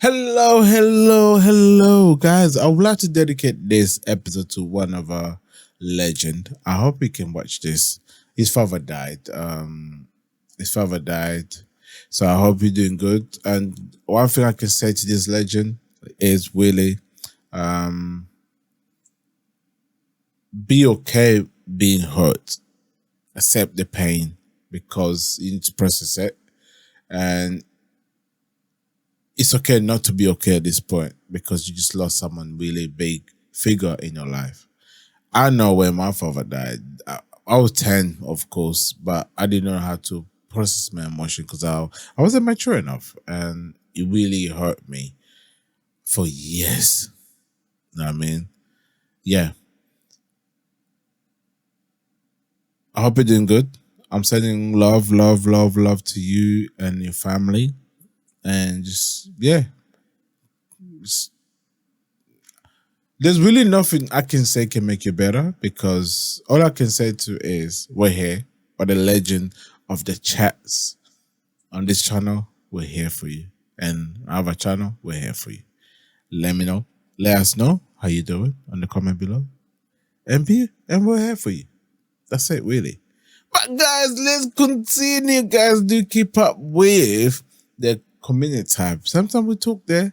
Hello, guys. I would like to dedicate this episode to one of our legend. I hope you can watch this. His father died. So I hope you're doing good. And one thing I can say to this legend is really, be okay being hurt. Accept the pain because you need to process it. And it's okay not to be okay at this point because you just lost someone really big figure in your life. I know when my father died, I was 10, of course, but I didn't know how to process my emotion because I wasn't mature enough, and it really hurt me for years. You know what I mean? Yeah. I hope you're doing good. I'm sending love to you and your family. And just there's really nothing I can say can make you better, because all I can say to is we're here, or the legend of the chats on this channel, we're here for you. And our channel, we're here for you. Let us know how you doing on the comment below. And we're here for you. That's it, really. But guys, let's continue. Guys, do keep up with the community tab. Sometimes we talk there.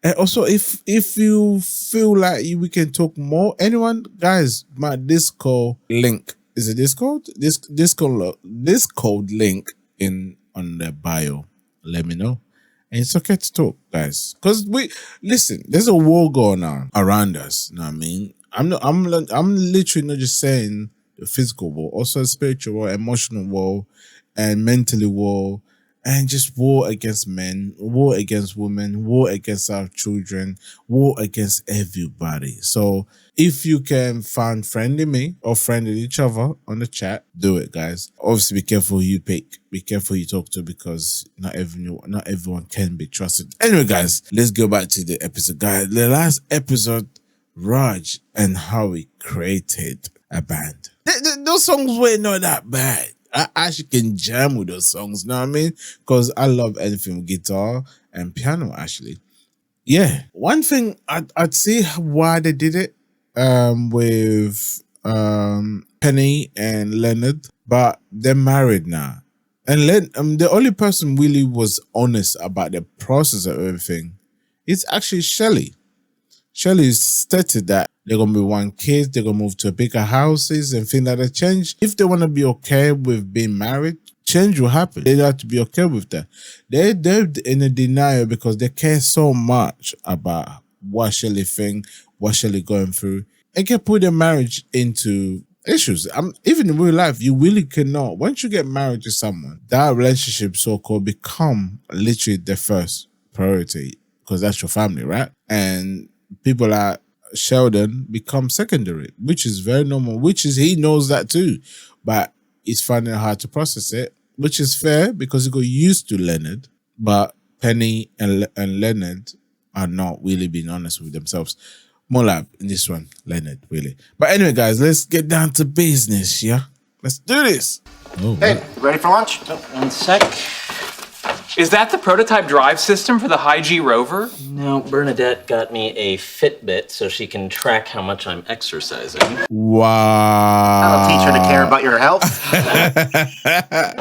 And also, if you feel like we can talk more, anyone, guys, my Discord link, is it Discord? Discord link on the bio. Let me know. And it's okay to talk, guys, because there's a war going on around us. You know what I mean? I'm literally not just saying the physical war, also spiritual war, emotional war, and mentally war. And just war against men, war against women, war against our children, war against everybody. So if you can find friendly me or friendly each other on the chat, do it, guys. Obviously, be careful who you pick. Be careful who you talk to, because not everyone can be trusted. Anyway, guys, let's go back to the episode, guys. The last episode, Raj and how he created a band. Those songs were not that bad. I actually can jam with those songs, you know what I mean? Because I love anything with guitar and piano, actually. Yeah. One thing I'd see why they did it with Penny and Leonard, but they're married now. And the only person really was honest about the process of everything is actually Shelly. Shelly stated that they're going to be one kid, they're going to move to bigger houses and things like that. Change, if they want to be okay with being married, change will happen. They have to be okay with that. They're in a denial because they care so much about what Shelly think, what Shelly going through. It can put their marriage into issues. Even in real life, you really cannot. Once you get married to someone, that relationship so-called become literally the first priority, because that's your family, right? And people like Sheldon become secondary, which is very normal, he knows that too, but he's finding it hard to process it, which is fair because he got used to Leonard. But Penny and Leonard are not really being honest with themselves. More like in this one, Leonard, really. But anyway, guys, let's get down to business, yeah? Let's do this. Oh, hey, ready for lunch? Oh, one sec. Is that the prototype drive system for the High-G rover? No, Bernadette got me a Fitbit so she can track how much I'm exercising. Wow. I'll teach her to care about your health.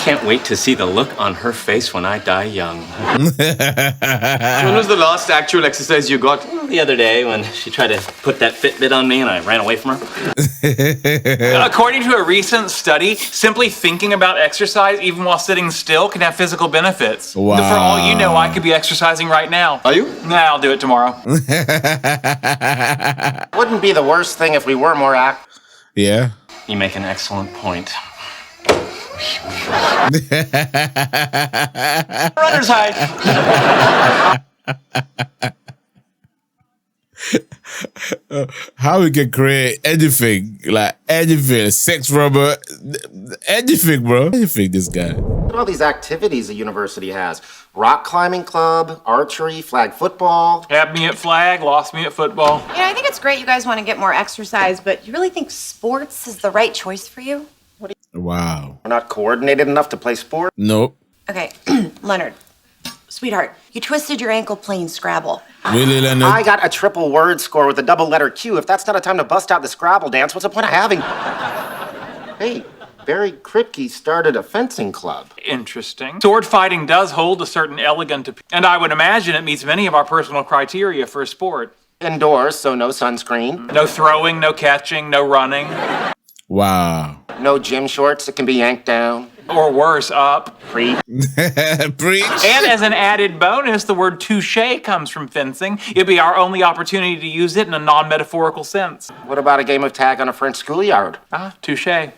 Can't wait to see the look on her face when I die young. When was the last actual exercise you got? The other day when she tried to put that Fitbit on me and I ran away from her. According to a recent study, simply thinking about exercise, even while sitting still, can have physical benefits. Wow. For all you know, I could be exercising right now. Are you? Nah, I'll do it tomorrow. Wouldn't be the worst thing if we were more active. Yeah. You make an excellent point. Runner's high. How we can create anything, sex robot, anything, bro. Anything, this guy. Look at all these activities the university has. Rock climbing club, archery, flag football. Had me at flag, lost me at football. You know, I think it's great you guys want to get more exercise, but you really think sports is the right choice for you? Wow. We're not coordinated enough to play sport. Nope. Okay, Leonard, Sweetheart, you twisted your ankle playing Scrabble. Really, Leonard? I got a triple word score with a double letter Q. If that's not a time to bust out the Scrabble dance, what's the point of having... Hey, Barry Kripke started a fencing club. Interesting. Sword fighting does hold a certain elegant appeal, and I would imagine it meets many of our personal criteria for a sport. Indoors, so no sunscreen. No throwing, no catching, no running. Wow. No gym shorts that can be yanked down. Or worse, up. Preach. Preach. And as an added bonus, the word touche comes from fencing. It'd be our only opportunity to use it in a non-metaphorical sense. What about a game of tag on a French schoolyard? Ah, touche. Thanks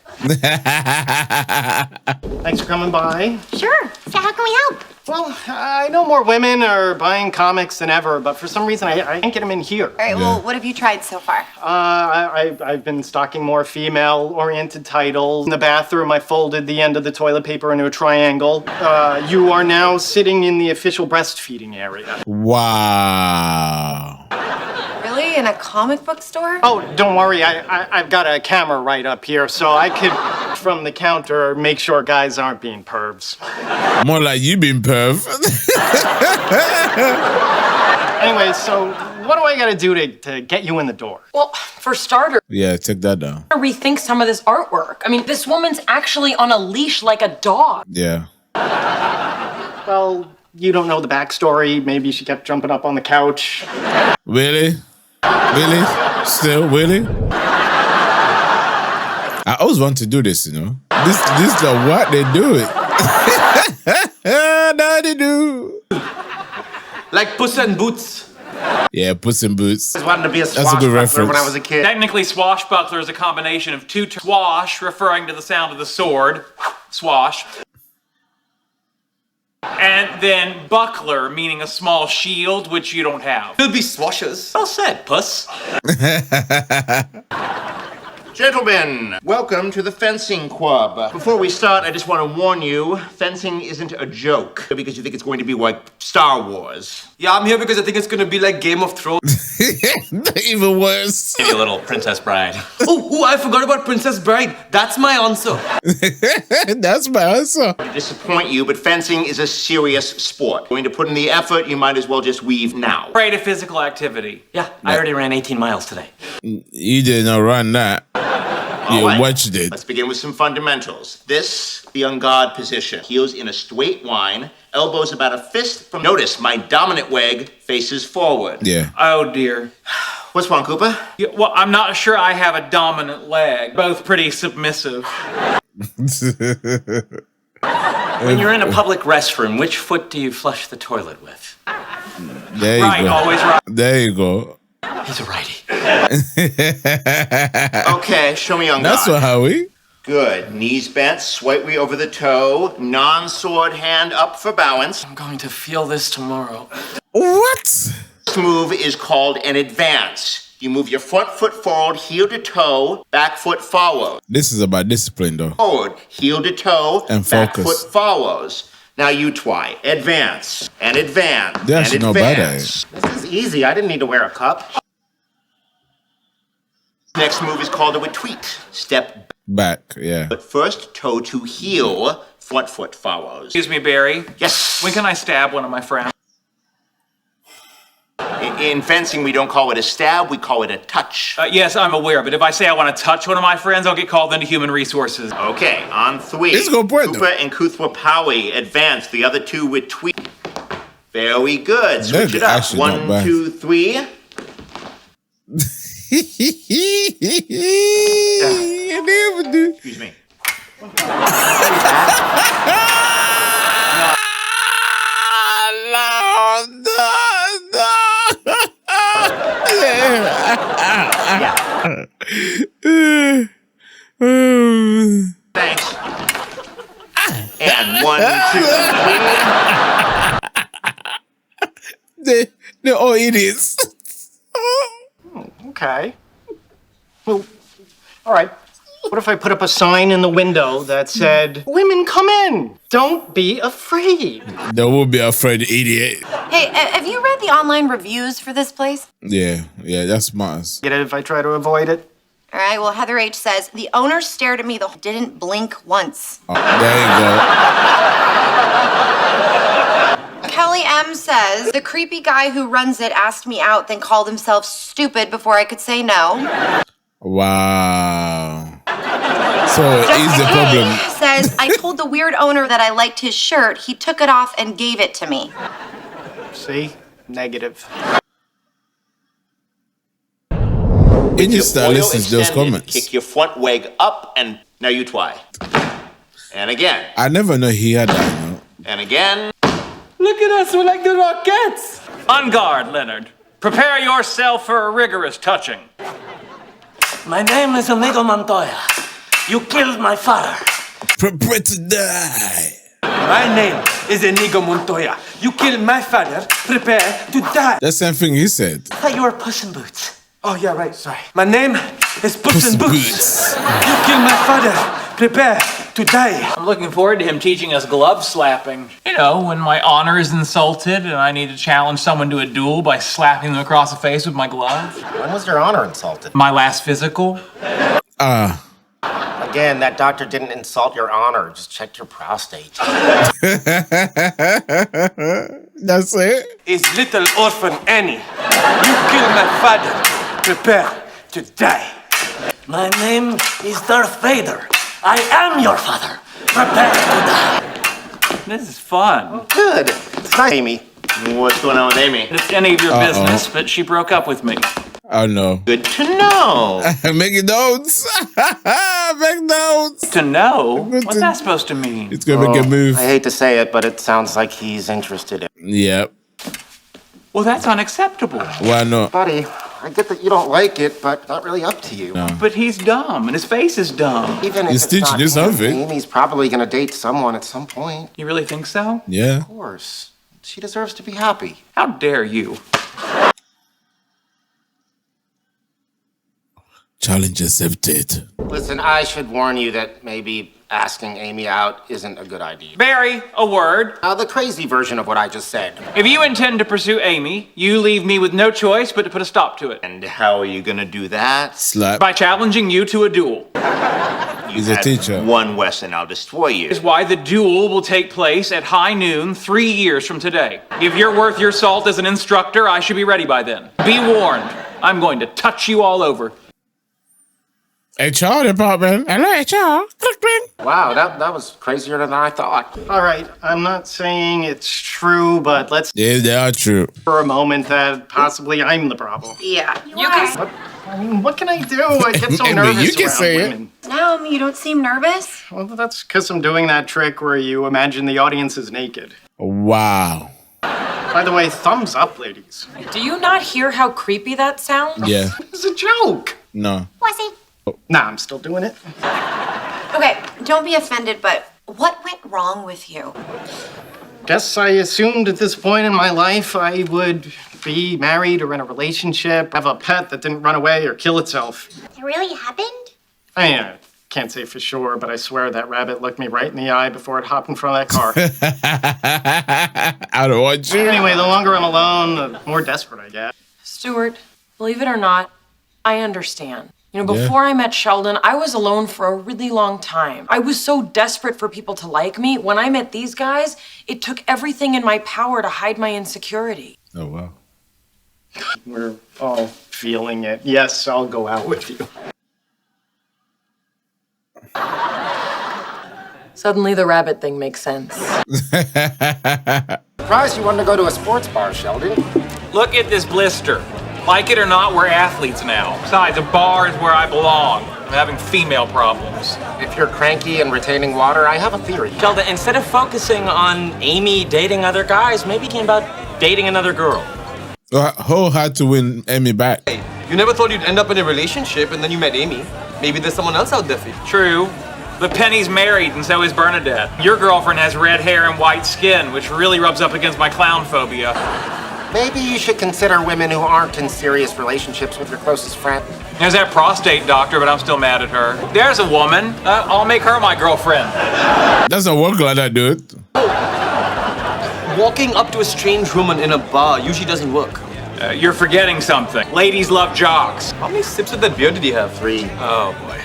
for coming by. Sure. So how can we help? Well, I know more women are buying comics than ever, but for some reason I can't get them in here. All right, well, what have you tried so far? I've been stocking more female-oriented titles. In the bathroom, I folded the end of the toilet paper into a triangle. You are now sitting in the official breastfeeding area. Wow. Really? In a comic book store? Oh, don't worry, I've got a camera right up here, so I could, from the counter, make sure guys aren't being pervs. More like you been perv. Anyway, so what do I gotta do to get you in the door? Well, for starters, Yeah, take that down. rethink some of this artwork. I mean, this woman's actually on a leash like a dog. Yeah. Well, you don't know the backstory. Maybe she kept jumping up on the couch. Really? Really? Still, really? I always want to do this, you know. This is what they do it. Now they do. Like Puss in Boots. Yeah, Puss in Boots. I wanted to be a That's a good swashbuckler reference. when I was a kid. Technically, swashbuckler is a combination of two terms. Swash, referring to the sound of the sword. Swash. And then buckler, meaning a small shield, which you don't have. Could be swashers. Well said, Puss. Gentlemen, welcome to the fencing club. Before we start, I just want to warn you, fencing isn't a joke. Because you think it's going to be like Star Wars. Yeah, I'm here because I think it's gonna be like Game of Thrones. Even worse. Maybe a little Princess Bride. Oh, I forgot about Princess Bride. That's my answer. That's my answer. To disappoint you, but fencing is a serious sport. Going to put in the effort, you might as well just weave now. Afraid of physical activity. Yeah, I already ran 18 miles today. You did not run that. You All right, watched it. Let's begin with some fundamentals. This, the on guard position. Heels in a straight line, elbows about a fist from... Notice, my dominant leg faces forward. Yeah. Oh dear. What's wrong, Cooper? Yeah, well, I'm not sure I have a dominant leg. Both pretty submissive. When you're in a public restroom, which foot do you flush the toilet with? There you Right, go. always right. There you go. He's a righty. Okay, show me on That's guard. what Howie. Good. Knees bent, slightly over the toe, non-sword hand up for balance. I'm going to feel this tomorrow. What? This move is called an advance. You move your front foot forward, heel to toe, back foot follows. This is about discipline, though. Forward, heel to toe, And back focus. foot follows. Now you try. Advance, and advance, They're and actually not bad at advance. This is easy. I didn't need to wear a cup. Next move is called a retreat. Step Back, yeah. but first, toe to heel, front foot follows. Excuse me, Barry. Yes. When can I stab one of my friends? In fencing, we don't call it a stab, we call it a touch. Yes, I'm aware, but if I say I want to touch one of my friends, I'll get called into human resources. Okay, on three. It's a good point, Cooper and Kuthwa Powie advance. The other two with tweet. Very good. Switch They're it up. actually not 1, bad. 2, 3. You never do. Excuse me. Thanks. And 1, 2, 3. They're all idiots. Okay. Well, all right. What if I put up a sign in the window that said, "Women come in. Don't be afraid." They will be afraid, idiot. Hey, have you read the online reviews for this place? Yeah, that's smart. Get it if I try to avoid it? All right, well, Heather H. says, the owner stared at me, didn't blink once. Oh, there you go. Kelly Emily M says, the creepy guy who runs it asked me out, then called himself stupid before I could say no. Wow. So he's the Jessica problem. A says, I told the weird owner that I liked his shirt. He took it off and gave it to me. See? Negative. You just start Oil listening to those extended, comments. Kick your front leg up and now you try. And again. I never know he had that. You know? And again. Look at us, we're like the Rockettes. On guard, Leonard. Prepare yourself for a rigorous touching. My name is Inigo Montoya. You killed my father. Prepare to die. My name is Inigo Montoya. You killed my father. Prepare to die. That's the same thing he said. I thought you were Puss in Boots. Oh, yeah, right, sorry. My name is Puss in Boots. You killed my father. Prepare to die. I'm looking forward to him teaching us glove slapping. You know, when my honor is insulted and I need to challenge someone to a duel by slapping them across the face with my glove. When was your honor insulted? My last physical. Again, that doctor didn't insult your honor. Just checked your prostate. That's it. Is little orphan Annie. You killed my father. Prepare to die. My name is Darth Vader. I am your father. Prepare to die. This is fun. Good. It's nice, Amy. What's going on with Amy? It's any of your business, but she broke up with me. Oh no. Good to know. Making notes. Make notes. To know? Good What's to- that supposed to mean? It's gonna make a move. I hate to say it, but it sounds like he's interested in. Yep. Well, that's unacceptable. Why not? Buddy, I get that you don't like it, but not really up to you. No. But he's dumb, and his face is dumb. Even if He's it's teaching not you him, something. Amy's probably gonna date someone at some point. You really think so? Yeah. Of course. She deserves to be happy. How dare you? Challenge accepted. Listen, I should warn you that maybe asking Amy out isn't a good idea. Barry, a word. The crazy version of what I just said. If you intend to pursue Amy, you leave me with no choice but to put a stop to it. And how are you gonna do that? Slap. By challenging you to a duel. He's a teacher. One Wesson, I'll destroy you. Is why the duel will take place at high noon 3 years from today. If you're worth your salt as an instructor, I should be ready by then. Be warned, I'm going to touch you all over. HR department. Hello, HR. Click, click. Wow, that was crazier than I thought. All right, I'm not saying it's true, but let's Yeah, they are true. for a moment that possibly I'm the problem. Yeah. You can. I mean, what can I do? I get so Amy, nervous you can around say it. women. No, you don't seem nervous. Well, that's because I'm doing that trick where you imagine the audience is naked. Wow. By the way, thumbs up, ladies. Do you not hear how creepy that sounds? Yeah. It's a joke. No. Nah, I'm still doing it. Okay, don't be offended, but what went wrong with you? Guess I assumed at this point in my life I would be married or in a relationship, have a pet that didn't run away or kill itself. It really happened? I mean, I can't say for sure, but I swear that rabbit looked me right in the eye before it hopped in front of that car. I don't want you. Anyway, the longer I'm alone, the more desperate I get. Stuart, believe it or not, I understand. You know, Yeah. before I met Sheldon, I was alone for a really long time. I was so desperate for people to like me. When I met these guys, it took everything in my power to hide my insecurity. Oh, wow. We're all feeling it. Yes, I'll go out with you. Suddenly, the rabbit thing makes sense. Surprised you wanted to go to a sports bar, Sheldon. Look at this blister. Like it or not, we're athletes now. Besides, a bar is where I belong. I'm having female problems. If you're cranky and retaining water, I have a theory. Sheldon, instead of focusing on Amy dating other guys, maybe think about dating another girl. Ho had to win Emmy back. You never thought you'd end up in a relationship and then you met Amy. Maybe there's someone else out there for you. True. But Penny's married, and so is Bernadette. Your girlfriend has red hair and white skin, which really rubs up against my clown phobia. Maybe you should consider women who aren't in serious relationships with your closest friend. There's that prostate doctor, but I'm still mad at her. There's a woman. I'll make her my girlfriend. Doesn't work like that, dude. Walking up to a strange woman in a bar usually doesn't work. You're forgetting something. Ladies love jocks. How many sips of that beer did he have? 3. Oh boy.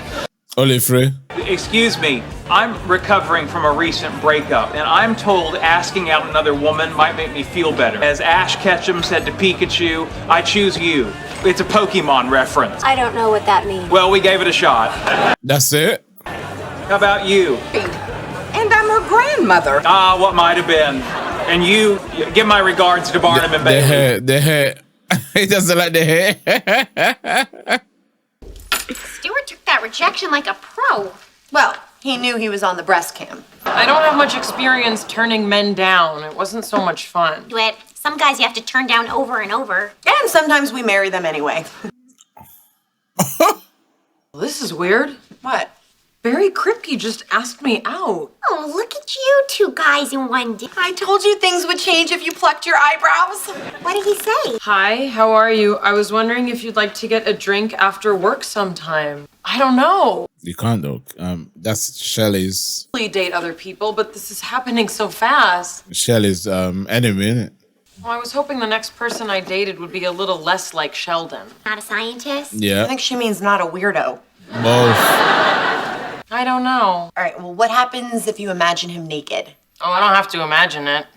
Only three? Excuse me, I'm recovering from a recent breakup, and I'm told asking out another woman might make me feel better. As Ash Ketchum said to Pikachu, I choose you. It's a Pokemon reference. I don't know what that means. Well, we gave it a shot. That's it? How about you? And I'm her grandmother. Ah, what might have been. And you, give my regards to Barnum and Bailey. The hair. He doesn't like the hair. Stuart took that rejection like a pro. Well, he knew he was on the breast cam. I don't have much experience turning men down. It wasn't so much fun. Duet. Some guys you have to turn down over and over. And sometimes we marry them anyway. This is weird. What? Barry Kripke just asked me out. Oh, look at you two guys in one day. I told you things would change if you plucked your eyebrows. What did he say? Hi, how are you? I was wondering if you'd like to get a drink after work sometime. I don't know. You can't though. That's Shelley's I date other people, but this is happening so fast. enemy, innit? Well, I was hoping the next person I dated would be a little less like Sheldon. Not a scientist? Yeah. I think she means not a weirdo. Both. I don't know. All right, well, what happens if you imagine him naked? Oh, I don't have to imagine it.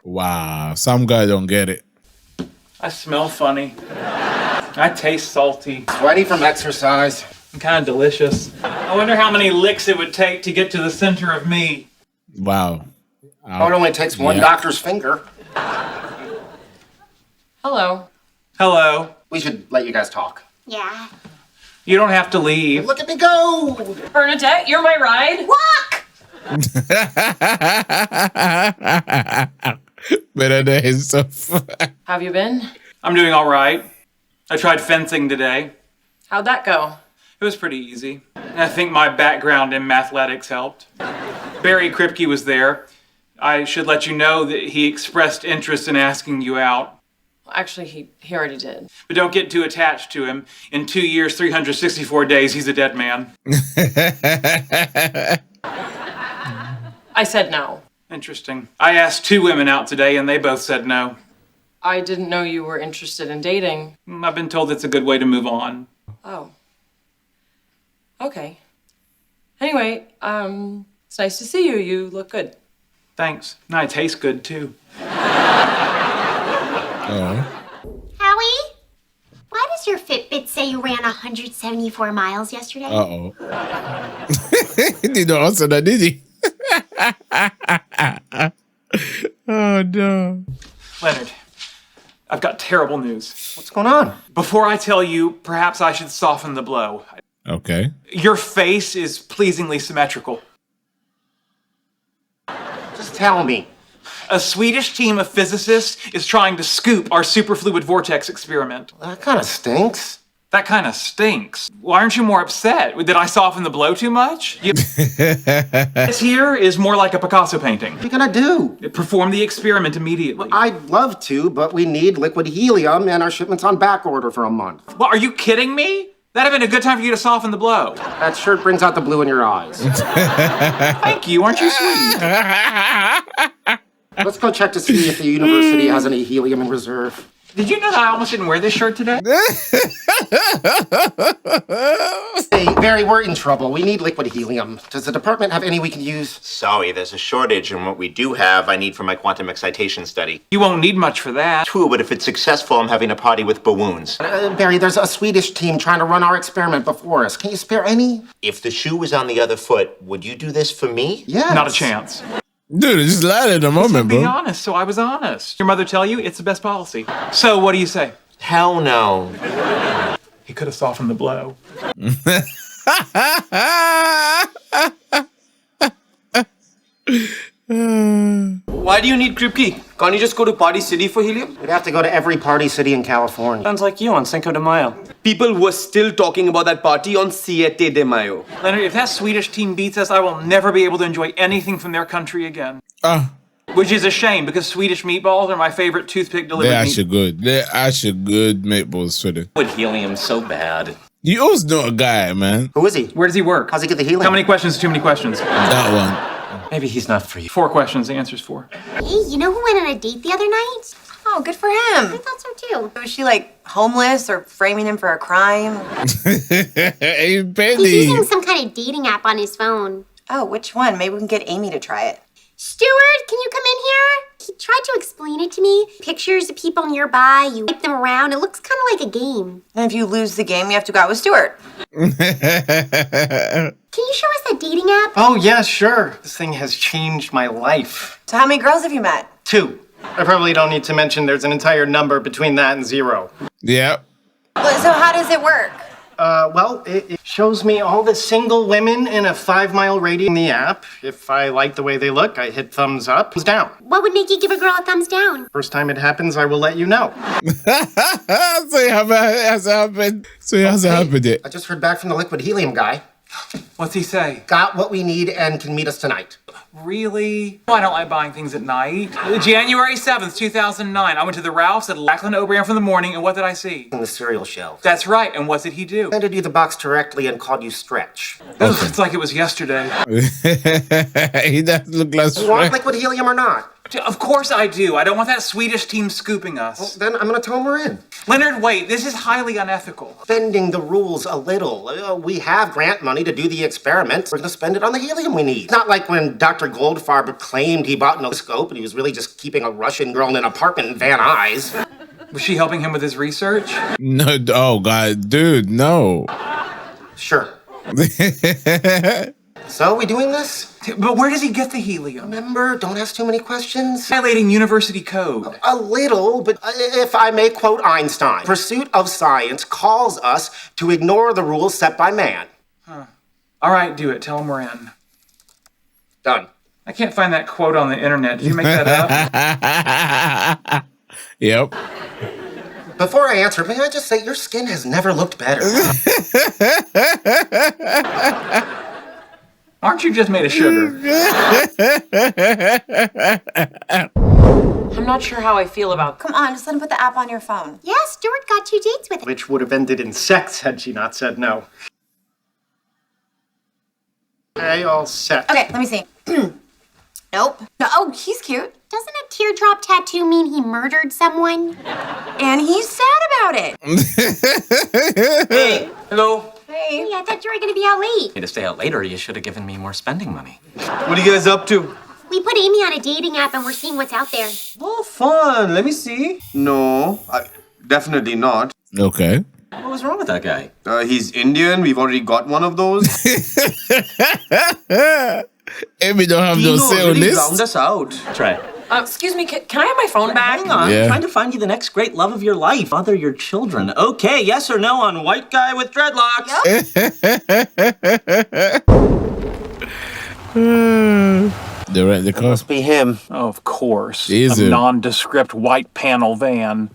Wow. Some guy don't get it. I smell funny. I taste salty. Sweaty from exercise. I'm kind of delicious. I wonder how many licks it would take to get to the center of me. Wow. Oh, it only takes one doctor's finger. Hello. Hello. We should let you guys talk. Yeah. You don't have to leave. Look at me go! Bernadette, you're my ride. Walk! Better than himself. Have you been? I'm doing all right. I tried fencing today. How'd that go? It was pretty easy. I think my background in mathletics helped. Barry Kripke was there. I should let you know that he expressed interest in asking you out. Actually, he already did. But don't get too attached to him. In 2 years, 364 days, he's a dead man. I said no. Interesting. I asked 2 women out today, and they both said no. I didn't know you were interested in dating. I've been told it's a good way to move on. Oh. Okay. Anyway, it's nice to see you. You look good. Thanks. And I taste good, too. Howie? Why does your Fitbit say you ran 174 miles yesterday? Uh-oh. He didn't answer that, did he? Oh, no. Leonard, I've got terrible news. What's going on? Before I tell you, perhaps I should soften the blow. Okay. Your face is pleasingly symmetrical. Just tell me. A Swedish team of physicists is trying to scoop our superfluid vortex experiment. That kind of stinks. That kind of stinks. Why aren't you more upset? Did I soften the blow too much? This here is more like a Picasso painting. What are you gonna do? Perform the experiment immediately. I'd love to, but we need liquid helium and our shipment's on back order for a month. Well, are you kidding me? That'd have been a good time for you to soften the blow. That shirt brings out the blue in your eyes. Thank you, aren't you sweet? Let's go check to see if the university has any helium in reserve. Did you know that I almost didn't wear this shirt today? Hey, Barry, we're in trouble. We need liquid helium. Does the department have any we can use? Sorry, there's a shortage, and what we do have, I need for my quantum excitation study. You won't need much for that. True, but if it's successful, I'm having a party with balloons. Barry, there's a Swedish team trying to run our experiment before us. Can you spare any? If the shoe was on the other foot, would you do this for me? Yes. Not a chance. Dude, I just lied at the moment, Be bro. honest, so I was honest. Your mother tell you it's the best policy. So what do you say? Hell no. He could have softened the blow. Why do you need Kripke? Can't you just go to Party City for helium? We'd have to go to every party city in California. Sounds like you on Cinco de Mayo. People were still talking about that party on Siete de Mayo. Leonard, if that Swedish team beats us, I will never be able to enjoy anything from their country again. Which is a shame, because Swedish meatballs are my favorite toothpick delivered They're meat. actually good. They're actually good meatballs for them. With helium so bad. You always know a guy, man. Who is he? Where does he work? How's he get the helium? How many questions? Too many questions. That one. Maybe he's not for you. 4 questions, the answer's 4. Hey, you know who went on a date the other night? Oh, good for him. I thought so too. Was she like homeless or framing him for a crime. Hey, He's Benny. using some kind of dating app on his phone. Oh, which one? Maybe we can get Amy to try it. Stuart, can you come in here? He tried to explain it to me. Pictures of people nearby, you wipe them around. It looks kind of like a game. And if you lose the game, you have to go out with Stuart. Can you show us that dating app? Oh, yeah, sure. This thing has changed my life. So how many girls have you met? 2. I probably don't need to mention there's an entire number between that and 0. Yep. So how does it work? Well, it shows me all the single women in a 5-mile radius in the app. If I like the way they look, I hit thumbs up, thumbs down. What would make you give a girl a thumbs down? First time it happens, I will let you know. So it has happened. So it hasn't happened yet. I just heard back from the liquid helium guy. What's he say? Got what we need and can meet us tonight. Really? Oh, I don't like buying things at night. January 7th, 2009. I went to the Ralph's at Lackland O'Brien for the morning, and what did I see? In the cereal shelf. That's right, and what did he do? Handed you the box directly and called you Stretch. Ugh, it's like it was yesterday. He doesn't look like You want Shrek. liquid helium or not? Of course I do. I don't want that Swedish team scooping us. Well, then I'm gonna tell them we're in. Leonard, wait. This is highly unethical. Bending the rules a little. We have grant money to do the experiment. We're gonna spend it on the helium we need. Not like when Dr. Goldfarb claimed he bought an scope and he was really just keeping a Russian girl in an apartment in Van Nuys. Was she helping him with his research? No, oh God, dude, no. Sure. So, we doing this? But where does he get the helium? Remember, don't ask too many questions. Violating university code. A little, but if I may quote Einstein, pursuit of science calls us to ignore the rules set by man. Huh. All right, do it. Tell him we're in. Done. I can't find that quote on the internet. Did you make that up? Yep. Before I answer, may I just say your skin has never looked better. Aren't you just made of sugar? I'm not sure how I feel about. Come on, just let him put the app on your phone. Yeah, Stuart got 2 dates with it. Which would have ended in sex had she not said no. Okay, all set. Okay, let me see. Nope. No, oh, he's cute. Doesn't a teardrop tattoo mean he murdered someone? And he's sad about it. Hey, hello. Hey. Hey, I thought you were gonna be out late. Hey, to stay out later, you should have given me more spending money. What are you guys up to? We put Amy on a dating app and we're seeing what's out there. Oh, fun. Let me see. No, definitely not. Okay. What was wrong with that guy? He's Indian. We've already got one of those. Amy don't have no Dino say on really this. round us out. Try it. Excuse me, can I have my phone back? Hang on, Yeah. I'm trying to find you the next great love of your life. Father your children. Okay, yes or no on white guy with dreadlocks? They rent the car. Must be him. Oh, of course. Is a it? nondescript white panel van.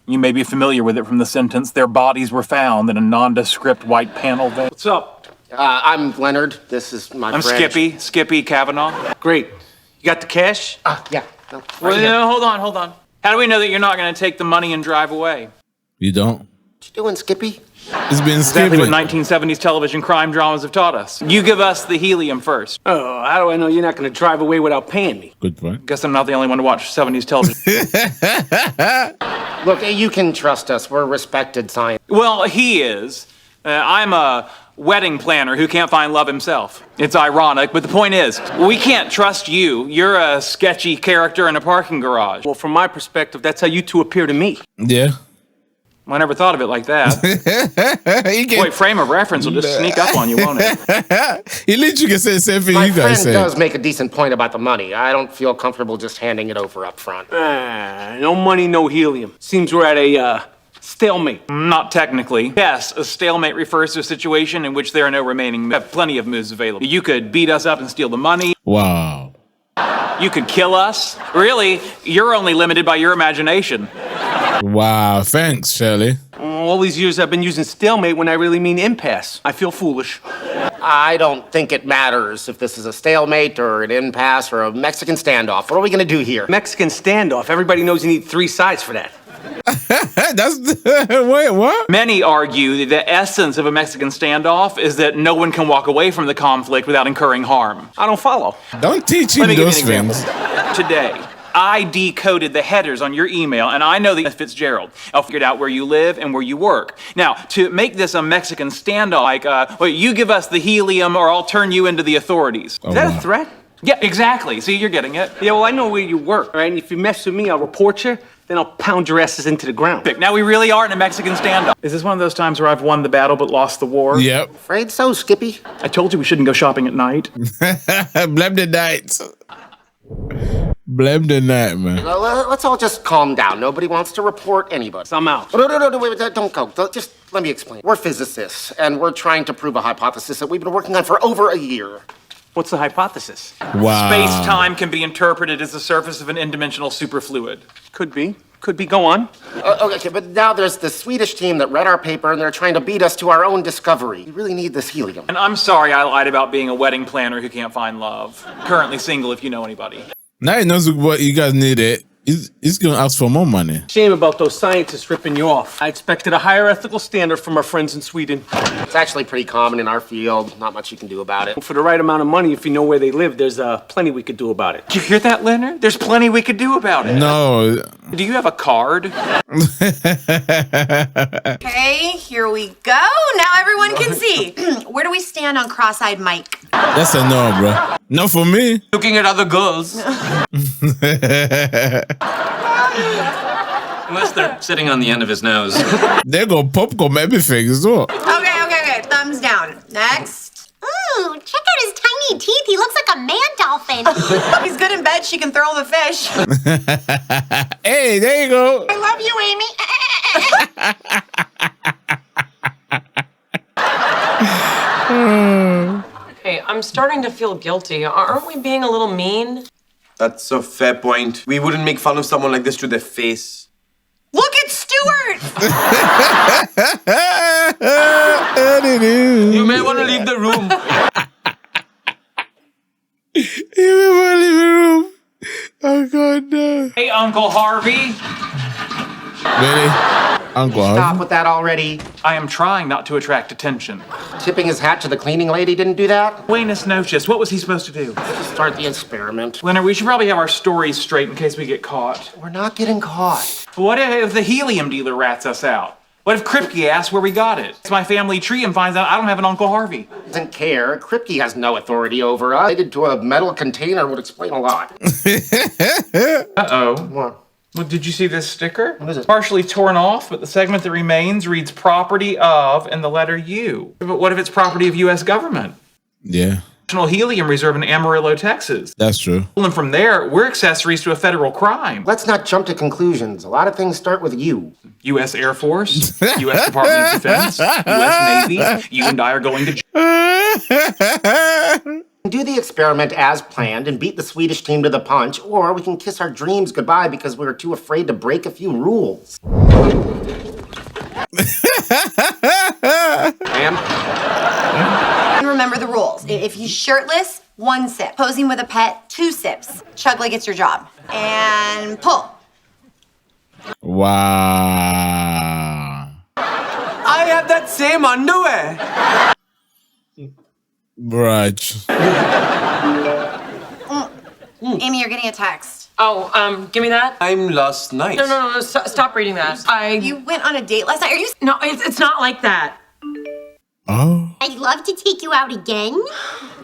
You may be familiar with it from the sentence, their bodies were found in a nondescript white panel van. What's up? I'm Leonard. This is my I'm friend. Skippy Kavanaugh. Great. You got the cash? Yeah. No, Well, right here. no, hold on. How do we know that you're not going to take the money and drive away? You don't? What you doing, Skippy? It's been Exactly what skipping. 1970s television crime dramas have taught us. You give us the helium first. Oh, how do I know you're not going to drive away without paying me? Good point. Guess I'm not the only one to watch 70s television. Look, you can trust us. We're respected science. Well, he is. I'm a wedding planner who can't find love himself. It's ironic, but the point is, we can't trust you. You're a sketchy character in a parking garage. Well, from my perspective, that's how you two appear to me. Yeah. I never thought of it like that. Boy, frame of reference will just sneak up on you, won't it? He literally can say the same thing My you guys friend say. does make a decent point about the money. I don't feel comfortable just handing it over up front. No money, no helium. Seems we're at a stalemate. Not technically. Yes, a stalemate refers to a situation in which there are no remaining moves. We have plenty of moves available. You could beat us up and steal the money. Wow. You could kill us. Really, you're only limited by your imagination. Wow. Thanks, Shirley. All these years I've been using stalemate when I really mean impasse. I feel foolish. I don't think it matters if this is a stalemate or an impasse or a Mexican standoff. What are we gonna do here? Mexican standoff. Everybody knows you need 3 sides for that. That's wait, what? Many argue that the essence of a Mexican standoff is that no one can walk away from the conflict without incurring harm. I don't follow. Don't teach Let him me give you those an example. things. Today, I decoded the headers on your email, and I know that it's Fitzgerald. I figured out where you live and where you work. Now, to make this a Mexican standoff, like, well, you give us the helium or I'll turn you into the authorities. Is that a threat? Yeah, exactly. See, you're getting it. Yeah, well, I know where you work, all right? And if you mess with me, I'll report you. Then I'll pound your asses into the ground. Now we really are in a Mexican standoff. Is this one of those times where I've won the battle but lost the war? Yep. Afraid so, Skippy. I told you we shouldn't go shopping at night. Blame the night. Blame the night, man. Let's all just calm down. Nobody wants to report anybody. I'm out. No, wait, don't go. Just let me explain. We're physicists, and we're trying to prove a hypothesis that we've been working on for over a year. What's the hypothesis? Wow. Space-time can be interpreted as the surface of an n-dimensional superfluid. Could be. Could be. Go on. Okay, but now there's the Swedish team that read our paper, and they're trying to beat us to our own discovery. We really need this helium. And I'm sorry I lied about being a wedding planner who can't find love. Currently single if you know anybody. Now he knows what you guys need it. He's going to ask for more money. Shame about those scientists ripping you off. I expected a higher ethical standard from our friends in Sweden. It's actually pretty common in our field. Not much you can do about it. For the right amount of money, if you know where they live, there's plenty we could do about it. Did you hear that, Leonard? There's plenty we could do about it. No. Do you have a card? Okay, here we go. Now everyone can see. Where do we stand on cross-eyed Mike? That's a no, bro. No for me. Looking at other girls. Unless they're sitting on the end of his nose. They go popcorn everything as well. Okay. Thumbs down. Next. Ooh, check out his tiny teeth. He looks like a man dolphin. He's good in bed. She can throw him a fish. Hey, there you go. I love you, Amy. Hey, I'm starting to feel guilty. Aren't we being a little mean? That's a fair point. We wouldn't make fun of someone like this to their face. Look at Stuart! You may want to leave the room. You may want to leave the room. Oh, God, no. Hey, Uncle Harvey. Really? Uncle Stop Harvey? with that already. I am trying not to attract attention. Tipping his hat to the cleaning lady didn't do that? Buenas noches. What was he supposed to do? Start the experiment. Leonard, we should probably have our stories straight in case we get caught. We're not getting caught. What if the helium dealer rats us out? What if Kripke asks where we got it? It's my family tree and finds out I don't have an Uncle Harvey. Doesn't care. Kripke has no authority over us. Related to a metal container would explain a lot. Uh-oh. What? Well, did you see this sticker? What is it? Partially torn off, but the segment that remains reads property of and the letter U. But what if it's property of U.S. government? Yeah, National Helium Reserve in Amarillo, Texas. that's true. And from there, we're accessories to a federal crime. Let's not jump to conclusions. A lot of things start with you. U.S. Air Force, U.S. Department of Defense, U.S. Navy. You and I are going to jail. Do the experiment as planned and beat the Swedish team to the punch, or we can kiss our dreams goodbye because we were too afraid to break a few rules. Ma'am? And remember the rules. If he's shirtless, 1 sip. Posing with a pet, 2 sips. Chug like it's your job. And pull. Wow. I have that same underwear. Brunch. Amy, you're getting a text. Oh, give me that. I'm last night. No, stop reading that. You went on a date last night? Are you... No, it's not like that. Oh. I'd love to take you out again.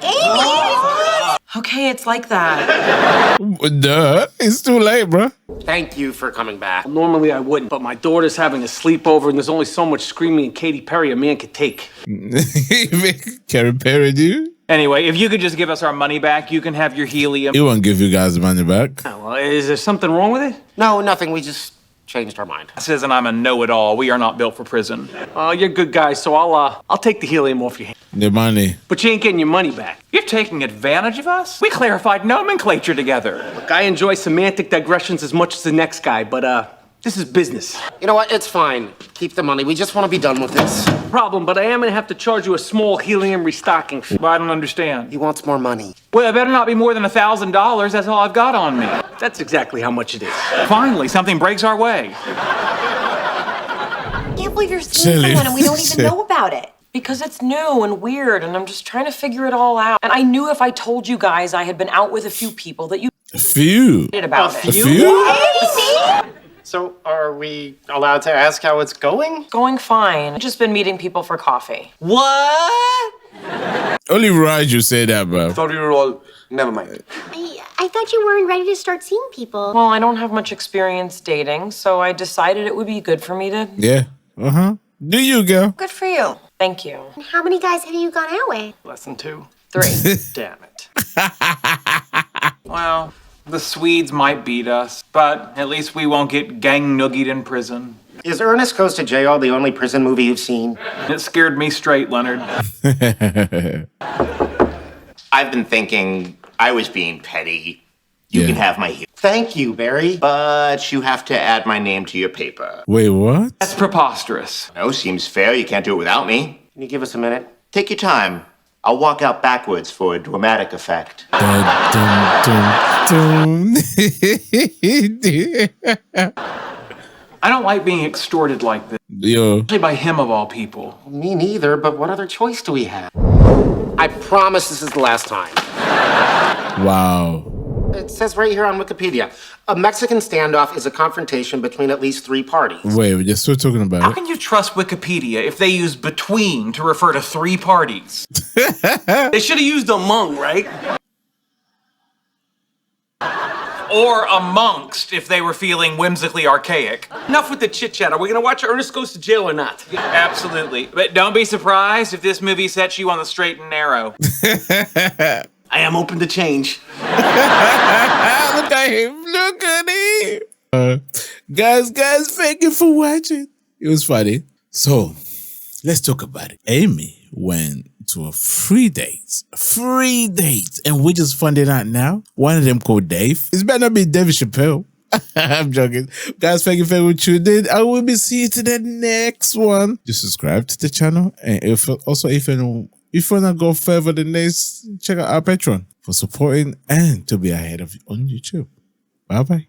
Amy! Okay, it's like that. Duh. It's too late, bro. Thank you for coming back. Normally I wouldn't, but my daughter's having a sleepover and there's only so much screaming and Katy Perry a man could take. Katy Perry, dude? Anyway, if you could just give us our money back, you can have your helium. He won't give you guys money back. Oh, well, is there something wrong with it? No, nothing. We just changed our mind. Says, and I'm a know-it-all. We are not built for prison. Oh, you're good guys, so I'll take the helium off your hand. The money. But you ain't getting your money back. You're taking advantage of us? We clarified nomenclature together. Look, I enjoy semantic digressions as much as the next guy, but this is business. You know what? It's fine. Keep the money. We just want to be done with this. Problem, but I am gonna have to charge you a small helium restocking fee. Well, I don't understand. He wants more money. Well, it better not be more than $1,000. That's all I've got on me. That's exactly how much it is. Finally, something breaks our way. I can't believe you're seeing someone and we don't even know about it. Because it's new and weird, and I'm just trying to figure it all out. And I knew if I told you guys I had been out with a few people that you... A few. About A it. few? So, are we allowed to ask how it's going? Going fine. I've just been meeting people for coffee. What? Only right you say that, bro. Thought you were all. Never mind. I thought you weren't ready to start seeing people. Well, I don't have much experience dating, so I decided it would be good for me to. Yeah. Do you, girl? Good for you. Thank you. How many guys have you gone out with? Less than 2. 3. Damn it. Well, the Swedes might beat us, but at least we won't get gang noogied in prison. Is Ernest Goes to Jail the only prison movie you've seen? It scared me straight, Leonard. I've been thinking I was being petty. You can have my heel. Thank you, Barry. But you have to add my name to your paper. Wait, what? That's preposterous. No, seems fair. You can't do it without me. Can you give us a minute? Take your time. I'll walk out backwards for a dramatic effect. Dun, dun, dun. I don't like being extorted like this. Yo. Especially by him of all people. Me neither, but what other choice do we have? I promise this is the last time. Wow. It says right here on Wikipedia, a Mexican standoff is a confrontation between at least 3 parties. Wait, we're just still talking about How it. can you trust Wikipedia if they use between to refer to 3 parties? They should have used among, right? Or amongst if they were feeling whimsically archaic. Enough with the chit chat. Are we gonna watch Ernest Goes to Jail or not? Absolutely. But don't be surprised if this movie sets you on the straight and narrow. I am open to change. Look at him. Look at him. Guys, thank you for watching. It was funny. So, let's talk about it. Amy went to a free dates, and we just found it out now. One of them called Dave. It better not be David Chappelle. I'm joking. Guys, thank you for what you did. I will be seeing you to the next one. Just subscribe to the channel. And if you want to go further than this, check out our Patreon for supporting and to be ahead of on YouTube. Bye-bye.